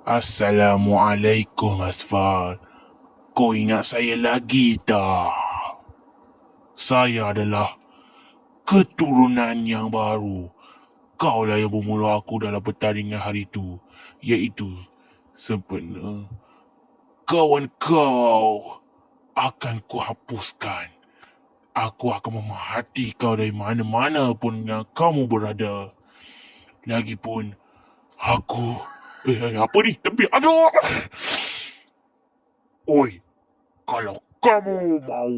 Assalamualaikum Asfar. Kau ingat saya lagi tak? Saya adalah keturunan yang baru. Kaulah yang membunuh aku dalam pertandingan hari itu, iaitu sebenar kawan kau akan kuhapuskan. Aku akan memahati kau dari mana-mana pun yang kamu berada. Lagipun, aku... apa ni? Tapi aduh! Oi, kalau kamu mau,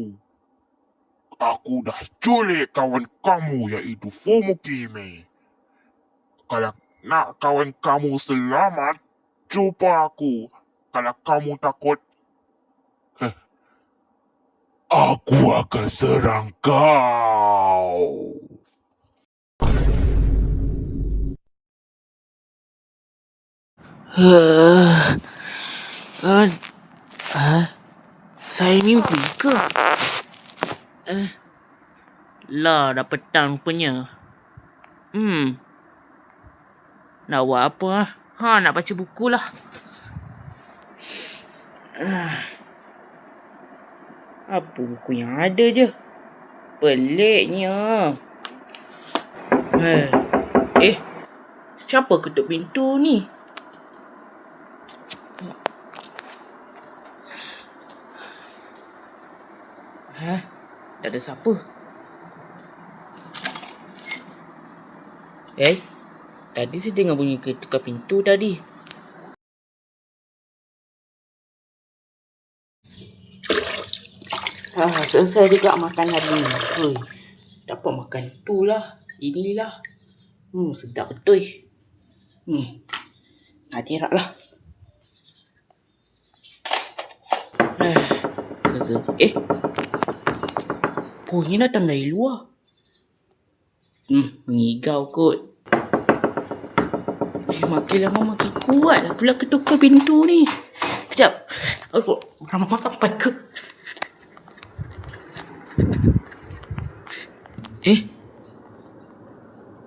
aku dah culik kawan kamu iaitu Fumukime. Kalau nak kawan kamu selamat, jumpa aku. Kalau kamu takut, aku akan serang kau. Saya mimpi ke? Lah, dah petang rupanya. Nak buat apa? Nak baca buku lah. Apa buku yang ada je? Peliknya. Siapa ketuk pintu ni? Tak ada siapa. Tadi saya dengar bunyi ketuk pintu tadi. Selesai juga makan hari ni. Dapat makan tu lah. Inilah. Sedap betul. Hadirat lah. Bunyi datang dari luar. Mengigau kot. Makin lama makin kuat lah pula ketukar pintu ni. Sekejap. Orang mama sampai ke?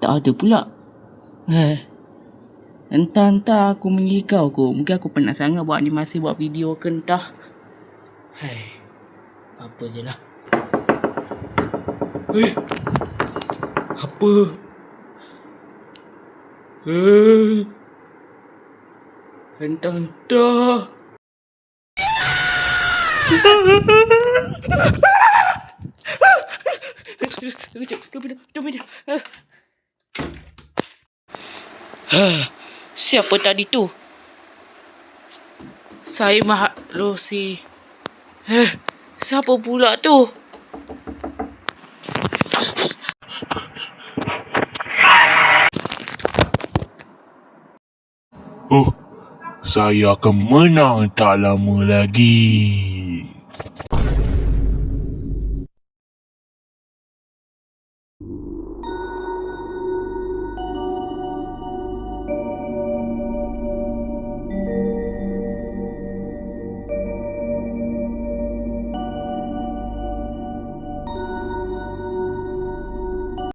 Tak ada pula. Entah aku mengigau kot. Mungkin aku penat sangat buat animasi, buat video ke entah. Apa je lah. Apa? Entah. Siapa tadi tu? Saya makhluk si... siapa pula tu? Saya akan menang tak lama lagi.